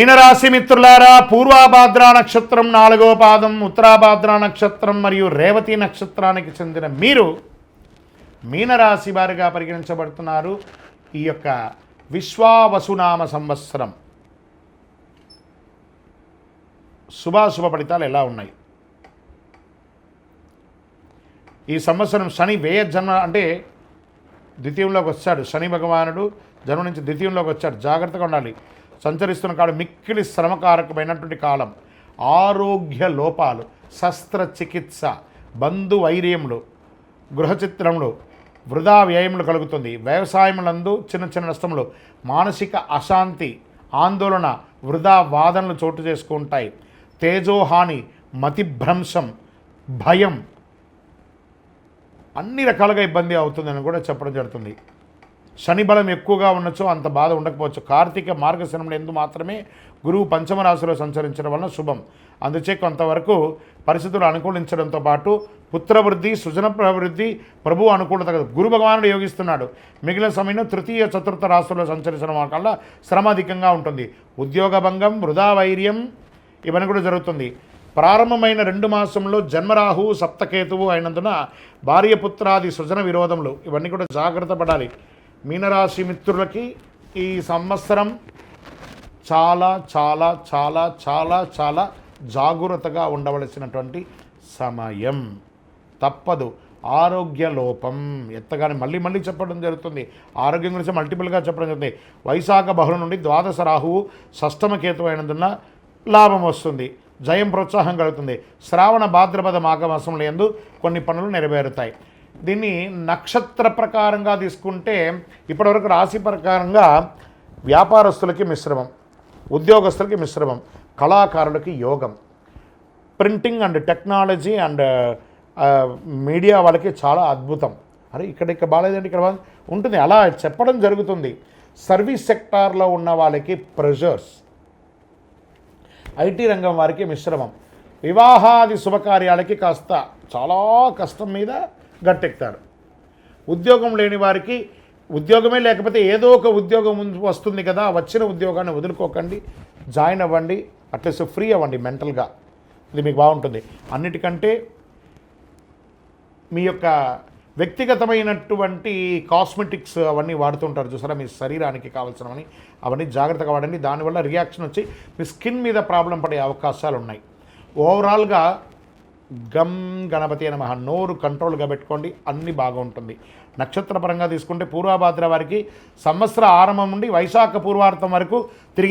మీనరాశి మిత్రులారా, పూర్వాభాద్ర నక్షత్రం 4వ పాదం, ఉత్తరాభాద్ర నక్షత్రం మరియు రేవతి నక్షత్రానికి చెందిన మీరు మీనరాశి వారిగా పరిగణించబడుతున్నారు. ఈ యొక్క విశ్వావసునామ సంవత్సరం శుభాశుభ ఫలితాలు ఎలా ఉన్నాయి? ఈ సంవత్సరం శని వ్యయ జన్మ అంటే ద్వితీయంలోకి వచ్చాడు. శని భగవానుడు జన్మ నుంచి ద్వితీయంలోకి వచ్చాడు. జాగ్రత్తగా ఉండాలి. సంచరిస్తున్న కాలం మిక్కిలి శ్రమకారకమైనటువంటి కాలం. ఆరోగ్య లోపాలు, శస్త్రచికిత్స, బంధువైర్యములు, గృహచిత్రములు, వృధా వ్యయములు కలుగుతుంది. వ్యవసాయములందు చిన్న చిన్న నష్టములు, మానసిక అశాంతి, ఆందోళన, వృధా వాదనలు చోటు చేసుకుంటాయి. తేజోహాని, మతిభ్రంశం, భయం, అన్ని రకాలుగా ఇబ్బంది అవుతుందని కూడా చెప్పడం జరుగుతుంది. శని బలం ఎక్కువగా ఉండొచ్చు, అంత బాధ ఉండకపోవచ్చు. కార్తీక మార్గశిరములు ఎందు మాత్రమే గురువు పంచమ రాశిలో సంచరించడం వలన శుభం. అందుచే కొంతవరకు పరిస్థితులు అనుకూలించడంతో పాటు పుత్రవృద్ధి, సృజన ప్రవృద్ధి, ప్రభు అనుకూలత గురు భగవానుడు యోగిస్తున్నాడు. మిగిలిన సమయంలో తృతీయ చతుర్థ రాశుల్లో సంచరించడం వల్ల శ్రమ అధికంగా ఉంటుంది. ఉద్యోగ భంగం, వృధా వైర్యం ఇవన్నీ కూడా జరుగుతుంది. ప్రారంభమైన 2 మాసంలో జన్మరాహు సప్తకేతువు అయినందున భార్యపుత్రాది సృజన విరోధములు ఇవన్నీ కూడా జాగ్రత్త పడాలి. మీనరాశి మిత్రులకి ఈ సంవత్సరం చాలా చాలా చాలా చాలా చాలా జాగ్రత్తగా ఉండవలసినటువంటి సమయం. తప్పదు. ఆరోగ్య లోపం ఎత్తగానే మళ్ళీ మళ్ళీ చెప్పడం జరుగుతుంది. ఆరోగ్యం గురించి మల్టిపుల్గా చెప్పడం జరుగుతుంది. వైశాఖ బహుళ నుండి ద్వాదశ రాహువు షష్టమ కేతు అయినందున లాభం వస్తుంది. జయం ప్రోత్సాహం కలుగుతుంది. శ్రావణ భాద్రపద మాఘమాసంలో యందు కొన్ని పనులు నెరవేరుతాయి. దీన్ని నక్షత్ర ప్రకారంగా తీసుకుంటే ఇప్పటివరకు రాశి ప్రకారంగా వ్యాపారస్తులకి మిశ్రమం, ఉద్యోగస్తులకి మిశ్రమం, కళాకారులకి యోగం, printing and technology and media వాళ్ళకి చాలా అద్భుతం. అరే ఇక్కడ బాగాలేదండి, ఇక్కడ ఉంటుంది, అలా చెప్పడం జరుగుతుంది. సర్వీస్ సెక్టార్లో ఉన్న వాళ్ళకి ప్రెషర్స్, ఐటీ రంగం వారికి మిశ్రమం, వివాహాది శుభకార్యాలకి కాస్త చాలా కష్టం మీద గట్టెక్తారు. ఉద్యోగం లేని వారికి ఉద్యోగమే లేకపోతే ఏదో ఒక ఉద్యోగం వస్తుంది కదా, వచ్చిన ఉద్యోగాన్ని వదులుకోకండి, జాయిన్ అవ్వండి, అట్లీస్ట్ ఫ్రీ అవ్వండి మెంటల్గా. ఇది మీకు బాగుంటుంది. అన్నిటికంటే మీ యొక్క వ్యక్తిగతమైనటువంటి కాస్మెటిక్స్ అవన్నీ వాడుతుంటారు చూసారా, మీ శరీరానికి కావాల్సినవని, అవన్నీ జాగ్రత్తగా వాడండి. దానివల్ల రియాక్షన్ వచ్చి మీ స్కిన్ మీద ప్రాబ్లం పడే అవకాశాలు ఉన్నాయి. ఓవరాల్గా గం గణపతి నమః నోరు కంట్రోల్గా పెట్టుకోండి, అన్నీ బాగుంటుంది. నక్షత్రపరంగా తీసుకుంటే పూర్వభాద్ర వారికి సంవత్సర ఆరంభం నుండి వైశాఖ పూర్వార్థం వరకు తిరిగి